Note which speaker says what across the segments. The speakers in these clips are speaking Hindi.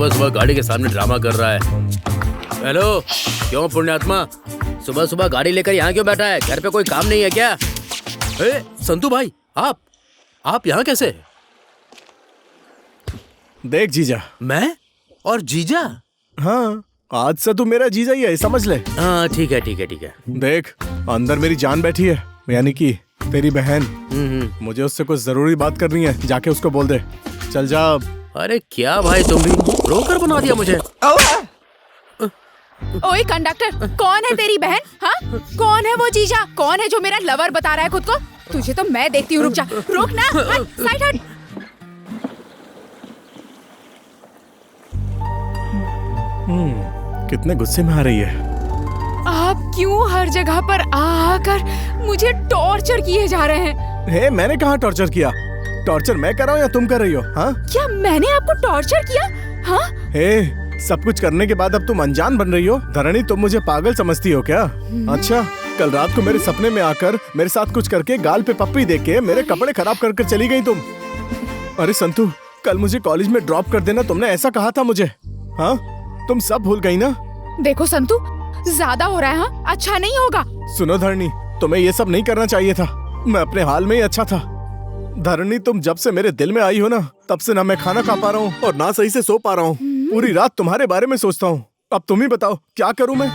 Speaker 1: सुबह सुबह गाड़ी के सामने ड्रामा कर रहा है। हेलो, क्यों पुण्यात्मा, सुबह सुबह गाड़ी लेकर यहाँ क्यों बैठा है? घर पे कोई काम नहीं है क्या? संतू भाई, आप यहाँ कैसे?
Speaker 2: देख जीजा।
Speaker 1: मैं और जीजा?
Speaker 2: हाँ, आज से तू मेरा जीजा ही है, समझ ले।
Speaker 1: हाँ ठीक है ठीक है ठीक है।
Speaker 2: देख, अंदर मेरी जान बैठी है, यानी कि तेरी बहन। मुझे उससे कुछ जरूरी बात करनी है, जाके उसको बोल दे। चल जा।
Speaker 1: अरे क्या भाई, तुम भी ब्रोकर बना दिया मुझे।
Speaker 3: ओए कंडक्टर, कौन है तेरी बहन? हाँ, कौन है वो जीजा? कौन है जो मेरा लवर बता रहा है खुद को? तुझे तो मैं देखती हूँ। रुक जा, रुक ना, साइड हट।
Speaker 2: कितने गुस्से में आ रही है।
Speaker 3: आप क्यों हर जगह पर आकर मुझे टॉर्चर किए जा रहे हैं?
Speaker 2: हे, मैंने कहाँ टॉर्चर किया? टॉर्चर मैं कर रहा हूँ या तुम कर रही हो? हाँ,
Speaker 3: क्या मैंने आपको टॉर्चर किया? हाँ?
Speaker 2: हे, सब कुछ करने के बाद अब तुम अनजान बन रही हो। धरणी, तुम मुझे पागल समझती हो क्या? अच्छा, कल रात को मेरे सपने में आकर मेरे साथ कुछ करके गाल पे पप्पी दे के मेरे कपड़े खराब कर चली गई तुम। अरे संतू, कल मुझे कॉलेज में ड्रॉप कर देना, तुमने ऐसा कहा था मुझे। हाँ, तुम सब भूल गई ना?
Speaker 3: देखो संतू, ज्यादा हो रहा है। हाँ, अच्छा नहीं होगा।
Speaker 2: सुनो धरणी, तुम्हें ये सब नहीं करना चाहिए था। मैं अपने हाल में ही अच्छा था। धरणी, तुम जब से मेरे दिल में आई हो ना, तब से ना मैं खाना खा पा रहा हूँ और ना सही से सो पा रहा हूँ। पूरी रात तुम्हारे बारे में सोचता हूँ। अब तुम ही बताओ क्या करूँ मैं?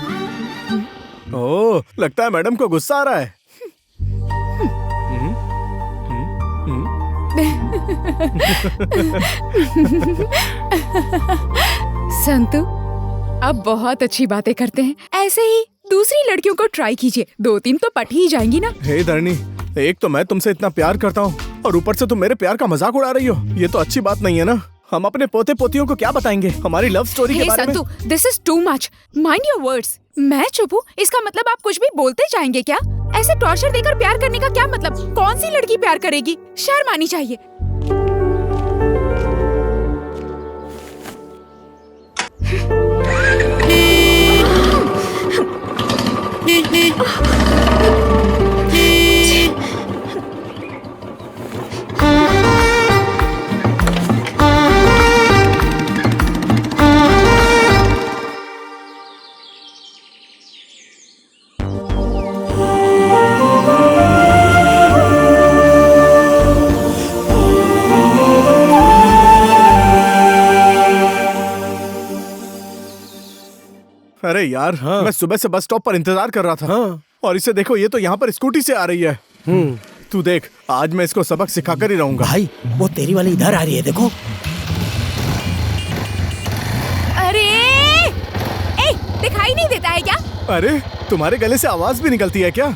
Speaker 2: ओह, लगता है मैडम को गुस्सा आ रहा है।
Speaker 3: संतू, अब बहुत अच्छी बातें करते हैं। ऐसे ही दूसरी लड़कियों को ट्राई कीजिए, 2-3 तो पट ही जाएंगी ना।
Speaker 2: हे धरणी, एक तो मैं तुमसे इतना प्यार करता हूँ और ऊपर से तुम मेरे प्यार का मजाक उड़ा रही हो। ये तो अच्छी बात नहीं है ना। हम अपने पोते पोतियों को क्या बताएंगे हमारी लव स्टोरी के बारे में?
Speaker 3: Santu, this is too much. Mind your words. मैं चुप हूँ, इसका मतलब आप कुछ भी बोलते जाएंगे क्या? ऐसे टॉर्चर देकर प्यार करने का क्या मतलब? कौन सी लड़की प्यार करेगी? शर्म आनी चाहिए।
Speaker 2: अरे यार, हाँ। मैं सुबह से बस स्टॉप पर इंतजार कर रहा था। हाँ। और इसे देखो, ये तो यहाँ पर स्कूटी से आ रही है। तू देख, आज मैं इसको सबक सिखाकर ही रहूंगा।
Speaker 4: भाई, वो तेरी वाली इधर आ रही है, देखो।
Speaker 3: अरे, दिखाई नहीं देता है क्या?
Speaker 2: अरे, तुम्हारे गले से आवाज भी निकलती है क्या?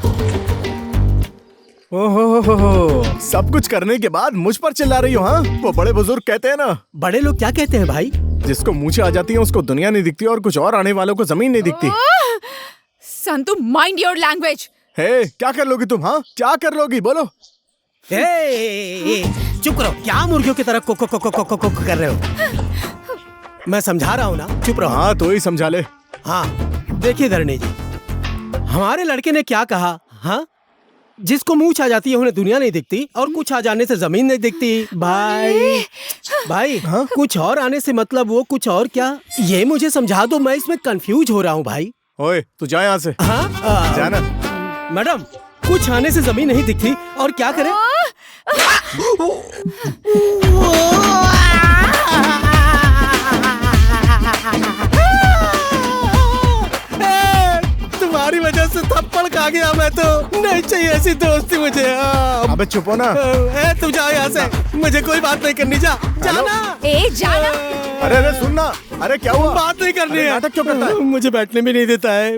Speaker 2: ओहो, सब कुछ करने के बाद मुझ पर चिल्ला रही हो? हाँ, वो बड़े बुजुर्ग कहते हैं ना।
Speaker 4: बड़े लोग क्या कहते हैं भाई?
Speaker 2: जिसको मूंछें आ जाती हैं उसको दुनिया नहीं दिखती और कुछ और आने वालों को जमीन नहीं दिखती।
Speaker 3: Santu, mind your language.
Speaker 2: Hey, क्या कर लोगी तुम? हाँ, क्या कर लोगी, बोलो।
Speaker 4: चुप करो, क्या मुर्गियों की तरह को कर रहे हो? मैं समझा रहा हूँ ना, चुप रहो।
Speaker 2: हाँ, तो ही समझा ले।
Speaker 4: हाँ, देखिए धरणी जी, हमारे लड़के ने क्या कहा? हाँ, जिसको मूंछ आ जाती है उन्हें दुनिया नहीं दिखती और कुछ आ जाने से जमीन नहीं दिखती। भाई, हाँ? कुछ और आने से मतलब वो कुछ और क्या? ये मुझे समझा दो, मैं इसमें कंफ्यूज हो रहा हूँ भाई।
Speaker 2: ओए, तू जा यहाँ से।
Speaker 4: हाँ,
Speaker 2: जाना।
Speaker 4: मैडम, कुछ आने से जमीन नहीं दिखती और क्या करें? तुम्हारी वजह से थप्पड़ खा गया मैं तो। नहीं चाहिए ऐसी दोस्ती मुझे।
Speaker 2: अबे चुप हो ना।
Speaker 4: तू जा यहाँ से, मुझे कोई बात नहीं करनी। जा, जाना।
Speaker 3: जाना।
Speaker 2: अरे सुनना। अरे क्या हुआ?
Speaker 4: बात नहीं करनी है।
Speaker 2: नाटक क्यों करता है?
Speaker 4: मुझे बैठने भी नहीं देता है।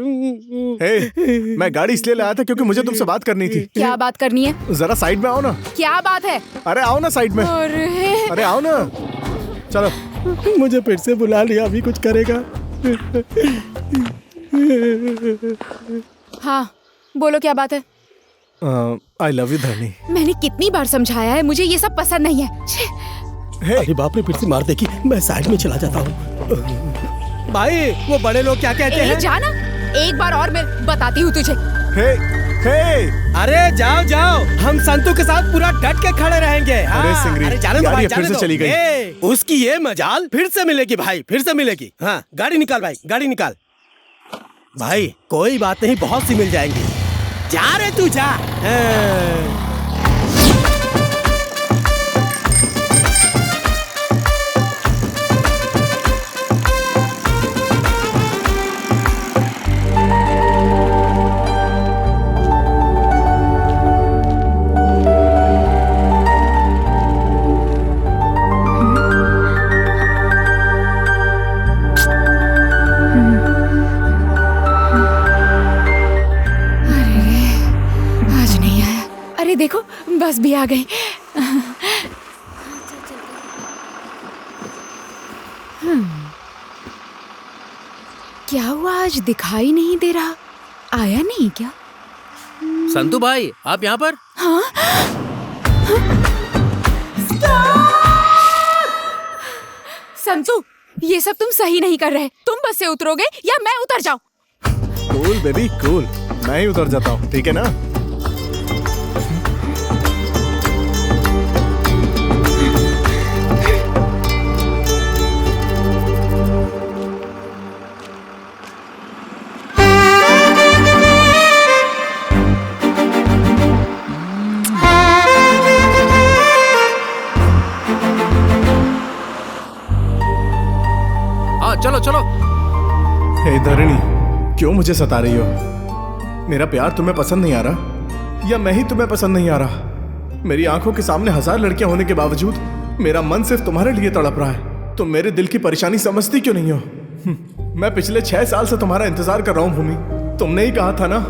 Speaker 2: मैं गाड़ी इसलिए लाया था क्योंकि मुझे तुमसे बात करनी थी।
Speaker 3: क्या बात करनी है?
Speaker 2: जरा साइड में आओ ना।
Speaker 3: क्या बात है?
Speaker 2: अरे आओ ना साइड में। अरे आओ ना, चलो।
Speaker 4: मुझे फिर से बुला लिया, अभी कुछ करेगा।
Speaker 3: हाँ, बोलो क्या बात है?
Speaker 2: आई लव यू धरणी।
Speaker 3: मैंने कितनी बार समझाया है, मुझे ये सब पसंद नहीं है।
Speaker 4: अरे बाप रे, फिर से मार देगी। मैं साइड में चला जाता हूँ। भाई, वो बड़े लोग क्या कहते हैं?
Speaker 3: जाना, एक बार और मैं बताती हूँ तुझे।
Speaker 2: हे
Speaker 4: अरे जाओ जाओ, हम संतू के साथ पूरा डट के खड़े रहेंगे। हाँ,
Speaker 2: अरे सिंगरी,
Speaker 4: जाने दो
Speaker 2: यार
Speaker 4: भाई,
Speaker 2: ये फिर
Speaker 4: जाने
Speaker 2: से
Speaker 4: दो।
Speaker 2: चली गई।
Speaker 4: उसकी ये मजाल फिर से मिलेगी भाई, फिर से मिलेगी। हाँ, गाड़ी निकाल भाई, गाड़ी निकाल। भाई कोई बात नहीं, बहुत सी मिल जाएंगी। जा रे तू जा। हाँ।
Speaker 3: देखो बस भी आ गई। क्या हुआ, आज दिखाई नहीं दे रहा? आया नहीं क्या?
Speaker 1: संतू भाई, आप यहाँ पर?
Speaker 3: हाँ? संतू, ये सब तुम सही नहीं कर रहे। तुम बस से उतरोगे या मैं उतर जाऊं?
Speaker 2: कूल बेबी कूल, मैं ही उतर जाता हूँ, ठीक है ना?
Speaker 1: चलो चलो।
Speaker 2: हे धरणी, क्यों मुझे सता रही हो? मेरा प्यार तुम्हें पसंद नहीं आ रहा या मैं ही तुम्हें पसंद नहीं आ रहा? मेरी आंखों के सामने 1000 लड़कियां होने के बावजूद मेरा मन सिर्फ तुम्हारे लिए तड़प रहा है। तुम मेरे दिल की परेशानी समझती क्यों नहीं हो? मैं पिछले 6 साल से तुम्हारा इंतजार कर रहा हूं भूमि। तुमने ही कहा था ना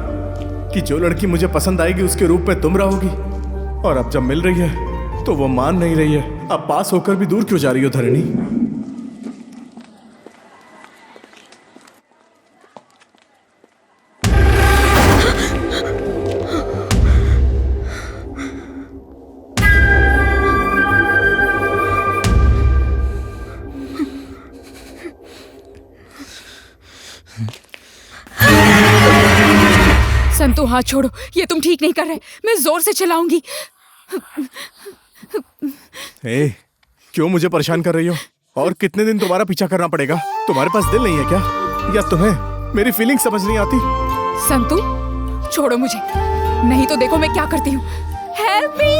Speaker 2: कि जो लड़की मुझे पसंद आएगी उसके रूप में तुम रहोगी, और अब जब मिल रही है तो वो मान नहीं रही है। अब पास होकर भी दूर क्यों जा रही हो धरणी?
Speaker 3: संतू हाथ छोड़ो, ये तुम ठीक नहीं कर रहे। मैं जोर से चलाऊंगी।
Speaker 2: ए, क्यों मुझे परेशान कर रही हो? और कितने दिन तुम्हारा पीछा करना पड़ेगा? तुम्हारे पास दिल नहीं है क्या? या तुम्हें मेरी फीलिंग समझ नहीं आती?
Speaker 3: संतू छोड़ो मुझे, नहीं तो देखो मैं क्या करती हूँ। Help me,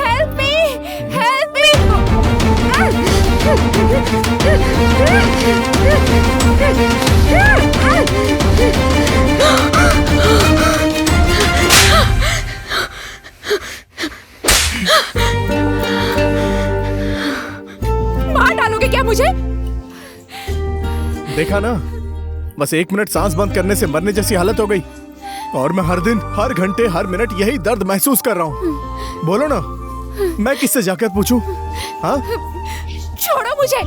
Speaker 3: help me, help me. मार डालोगे क्या मुझे?
Speaker 2: देखा ना, बस 1 मिनट सांस बंद करने से मरने जैसी हालत हो गई। और मैं हर दिन, हर घंटे, हर मिनट यही दर्द महसूस कर रहा हूँ। बोलो ना, मैं किससे जाकर पूछूं? हाँ?
Speaker 3: छोड़ो मुझे।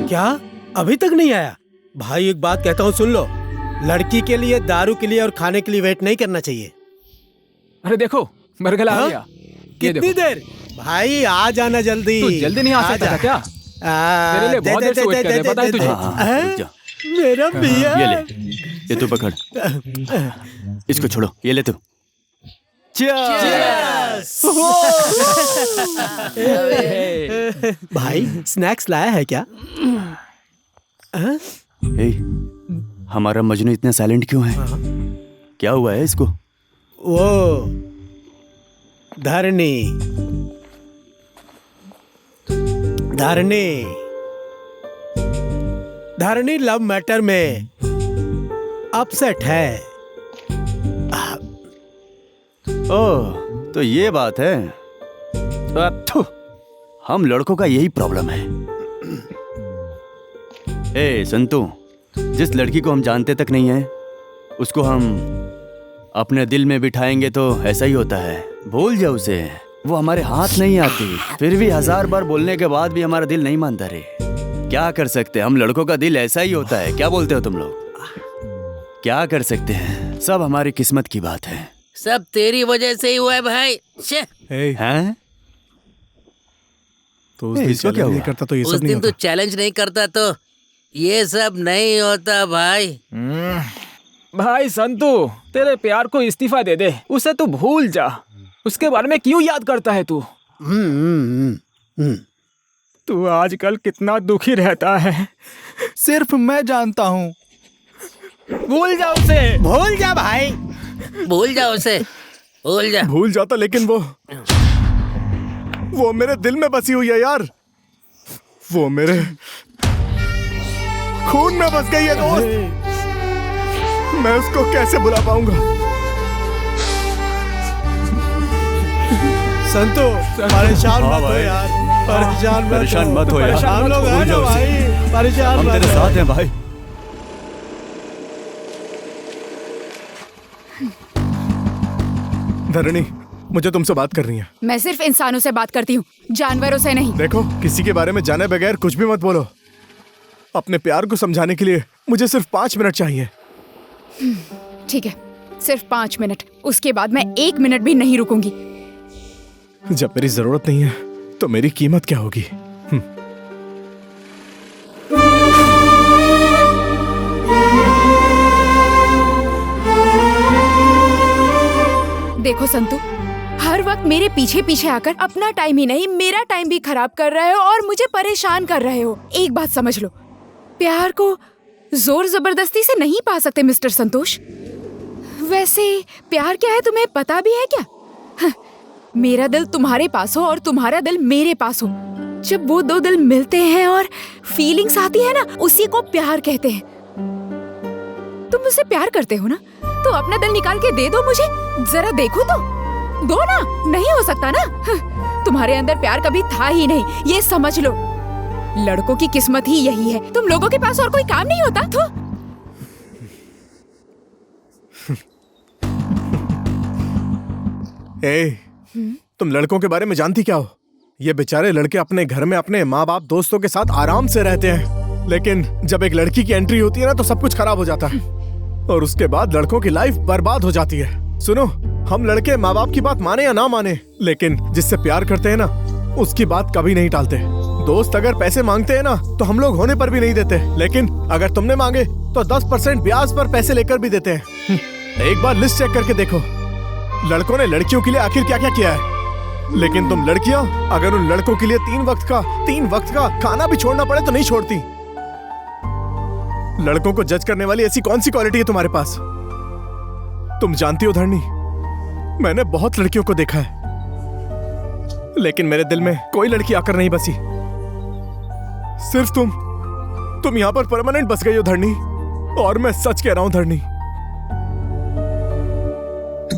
Speaker 4: क्या अभी तक नहीं आया? भाई एक बात कहता हूँ, सुन लो। लड़की के लिए, दारू के लिए और खाने के लिए वेट नहीं करना चाहिए।
Speaker 5: अरे देखो, मरगला आ गया। ये
Speaker 4: कितनी
Speaker 5: देखो।
Speaker 4: देर? भाई आ जाना जल्दी।
Speaker 5: तू जल्दी नहीं आ सकता था क्या? तेरे लिए बहुत देर से वेट कर रहे हैं, पता है तुझे?
Speaker 4: हैं? मेरा भैया।
Speaker 6: ये ले, ये तू पकड़। इसको छोड़ो, ये ले तू।
Speaker 4: भाई स्नैक्स लाया है क्या?
Speaker 6: ए, हमारा मजनू इतना साइलेंट क्यों है? क्या हुआ है इसको?
Speaker 4: वो धरनी, धरनी, धरनी लव मैटर में अपसेट है।
Speaker 6: ओह, तो ये बात है। अथु, हम लड़कों का यही प्रॉब्लम है। ए संतू, जिस लड़की को हम जानते तक नहीं है उसको हम अपने दिल में बिठाएंगे तो ऐसा ही होता है। भूल जाओ उसे, वो हमारे हाथ नहीं आती। फिर भी 1000 बार बोलने के बाद भी हमारा दिल नहीं मानता रे। क्या कर सकते हैं, हम लड़कों का दिल ऐसा ही होता है। क्या बोलते हो तुम लोग? क्या कर सकते हैं? सब हमारी किस्मत की बात है।
Speaker 1: सब तेरी वजह से ही हुआ है भाई। छे,
Speaker 2: ए,
Speaker 6: हैं?
Speaker 2: तो उस
Speaker 6: ए,
Speaker 2: दिन
Speaker 6: इसको क्या
Speaker 2: चैलेंज नहीं
Speaker 6: हुआ?
Speaker 2: करता तो ये
Speaker 1: उस
Speaker 2: सब नहीं
Speaker 1: दिन तू
Speaker 2: होता।
Speaker 1: चैलेंज नहीं करता तो ये सब नहीं होता भाई।
Speaker 5: भाई संतू, तेरे प्यार को इस्तीफा दे दे, उसे तू भूल जा। उसके बारे में क्यों याद करता है तू? तू आजकल कितना दुखी रहता है,
Speaker 7: सिर्फ मैं जानता हूँ।
Speaker 5: भूल जा उसे।
Speaker 4: भूल जा भाई।
Speaker 1: भूल जा उसे, भूल जा।
Speaker 2: भूल जाता, लेकिन वो मेरे दिल में बसी हुई है यार। वो मेरे खून में बस गई है दोस्त। मैं उसको कैसे भुला पाऊंगा?
Speaker 4: संतू परेशान मत हो यार,
Speaker 6: परेशान मत हो यार।
Speaker 4: हम लोग हैं ना भाई, परेशान
Speaker 6: हम
Speaker 4: मत
Speaker 6: तेरे
Speaker 4: हो।
Speaker 6: साथ हैं भाई।
Speaker 2: धरणी, मुझे तुमसे बात करनी है।
Speaker 3: मैं सिर्फ इंसानों से बात करती हूँ, जानवरों से नहीं।
Speaker 2: देखो, किसी के बारे में जाने बगैर कुछ भी मत बोलो। अपने प्यार को समझाने के लिए मुझे सिर्फ 5 मिनट चाहिए।
Speaker 3: ठीक है, सिर्फ 5 मिनट। उसके बाद मैं 1 मिनट भी नहीं रुकूंगी।
Speaker 2: जब मेरी जरूरत नहीं है तो मेरी कीमत क्या होगी?
Speaker 3: देखो संतू, हर वक्त मेरे पीछे पीछे आकर अपना टाइम ही नहीं मेरा टाइम भी खराब कर रहे हो और मुझे परेशान कर रहे हो। एक बात समझ लो, प्यार को जोर जबरदस्ती से नहीं पा सकते मिस्टर संतोष। वैसे प्यार क्या है तुम्हें पता भी है क्या? हाँ, मेरा दिल तुम्हारे पास हो और तुम्हारा दिल मेरे पास हो। जब वो दो दिल मिलते हैं और फीलिंग्स आती है ना, उसी को प्यार कहते हैं। तुम मुझसे प्यार करते हो ना, तो अपना दिल निकाल के दे दो मुझे, जरा देखो तो। दो ना, नहीं हो सकता ना? हाँ, तुम्हारे अंदर प्यार कभी था ही नहीं, ये समझ लो। लड़कों की किस्मत ही यही है। तुम लोगों के पास और कोई काम नहीं होता तो?
Speaker 2: तुम लड़कों के बारे में जानती क्या हो? ये बेचारे लड़के अपने घर में अपने माँ बाप दोस्तों के साथ आराम से रहते हैं, लेकिन जब एक लड़की की एंट्री होती है ना, तो सब कुछ खराब हो जाता है और उसके बाद लड़कों की लाइफ बर्बाद हो जाती है। सुनो, हम लड़के माँ बाप की बात माने या ना माने, लेकिन जिससे प्यार करते हैं ना, उसकी बात कभी नहीं टालते। दोस्त अगर पैसे मांगते हैं ना, तो हम लोग होने पर भी नहीं देते, लेकिन अगर तुमने मांगे तो 10% ब्याज पर पैसे लेकर भी देते हैं। एक बार लिस्ट चेक करके देखो, लड़कों ने लड़कियों के लिए आखिर क्या क्या किया है। लेकिन तुम लड़कियां अगर उन लड़कों के लिए 3 वक्त का खाना भी छोड़ना पड़े तो नहीं छोड़ती। लड़कों को जज करने वाली ऐसी कौन सी क्वालिटी है तुम्हारे पास? तुम जानती हो धरणी, मैंने बहुत लड़कियों को देखा है, लेकिन मेरे दिल में कोई लड़की आकर नहीं बसी। सिर्फ तुम यहां पर परमानेंट बस गई हो धरणी, और मैं सच कह रहा हूं धरणी,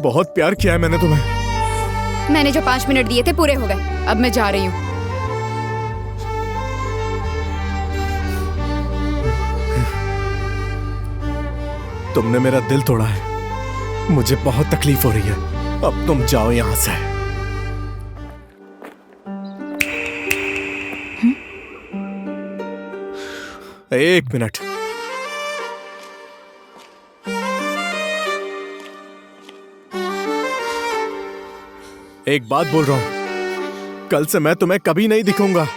Speaker 2: बहुत प्यार किया है मैंने तुम्हें।
Speaker 3: मैंने जो 5 मिनट दिए थे पूरे हो गए, अब मैं जा रही हूँ।
Speaker 2: तुमने मेरा दिल तोड़ा है, मुझे बहुत तकलीफ हो रही है। अब तुम जाओ यहां से। एक मिनट, एक बात बोल रहा हूं, कल से मैं तुम्हें कभी नहीं दिखूंगा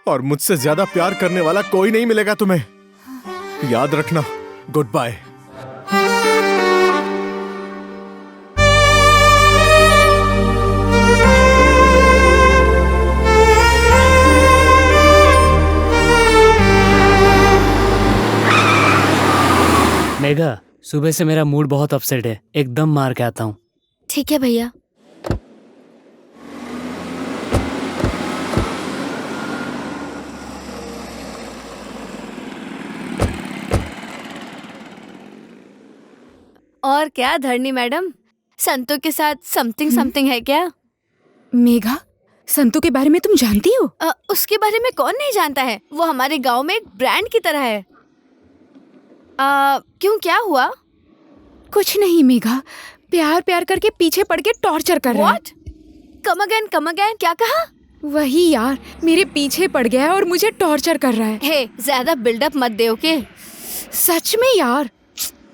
Speaker 2: और मुझसे ज्यादा प्यार करने वाला कोई नहीं मिलेगा तुम्हें। याद रखना। Good bye.
Speaker 8: मेघा, सुबह से मेरा मूड बहुत अपसेट है, एकदम मार के आता हूँ।
Speaker 9: ठीक है भैया। और क्या धरणी मैडम, संतू के साथ समथिंग है क्या?
Speaker 3: मेघा, संतू के बारे में तुम जानती हो?
Speaker 9: उसके बारे में कौन नहीं जानता है, वो हमारे गांव में एक ब्रांड की तरह है। क्यों, क्या हुआ?
Speaker 3: कुछ नहीं मेघा, प्यार प्यार करके पीछे पड़ के टॉर्चर कर रहा है।
Speaker 9: What? Come again, क्या कहा?
Speaker 3: वही यार, मेरे पीछे पड़ गया है और मुझे टॉर्चर कर रहा है।
Speaker 9: हे, ज्यादा बिल्डअप मत दे, ओके?
Speaker 3: सच में यार।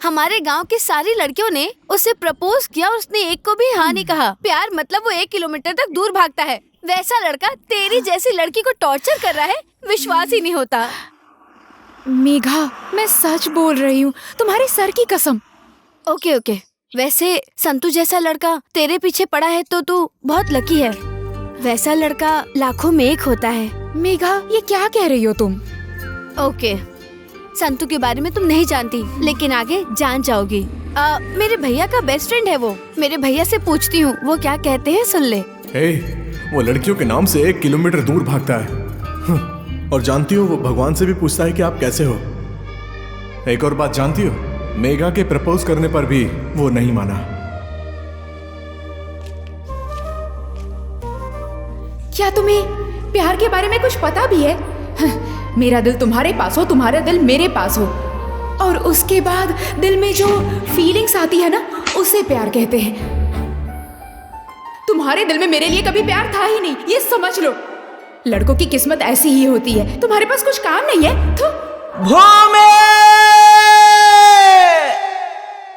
Speaker 9: हमारे गांव की सारी लड़कियों ने उसे प्रपोज किया और उसने एक को भी हाँ नहीं कहा। प्यार मतलब वो 1 किलोमीटर तक दूर भागता है। वैसा लड़का तेरी जैसी लड़की को टॉर्चर कर रहा है, विश्वास ही नहीं होता।
Speaker 3: मेघा, मैं सच बोल रही हूँ, तुम्हारे सर की कसम।
Speaker 9: ओके ओके, वैसे संतू जैसा लड़का तेरे पीछे पड़ा है तो तू बहुत लकी है। वैसा लड़का लाखों में एक होता है।
Speaker 3: मेघा, ये क्या कह रही हो तुम?
Speaker 9: ओके, संतू के बारे में तुम नहीं जानती, लेकिन आगे जान जाओगी। मेरे भैया का बेस्ट फ्रेंड है वो। मेरे भैया से पूछती हूँ वो क्या कहते हैं, सुन ले।
Speaker 2: वो लड़कियों के नाम से 1 किलोमीटर दूर भागता है। और जानती हो वो भगवान से भी पूछता है कि आप कैसे हो। एक और बात जानती हो, मेघा के प्रपोज करने पर भी वो नहीं माना।
Speaker 3: क्या तुम्हें प्यार के बारे में कुछ पता भी है? मेरा दिल तुम्हारे पास हो, तुम्हारा दिल मेरे पास हो, और उसके बाद दिल में जो फीलिंग्स आती है ना, उसे प्यार कहते हैं। तुम्हारे दिल में मेरे लिए कभी प्यार था ही नहीं, ये समझ लो। लड़कों की किस्मत ऐसी ही होती है। तुम्हारे पास कुछ काम नहीं है तो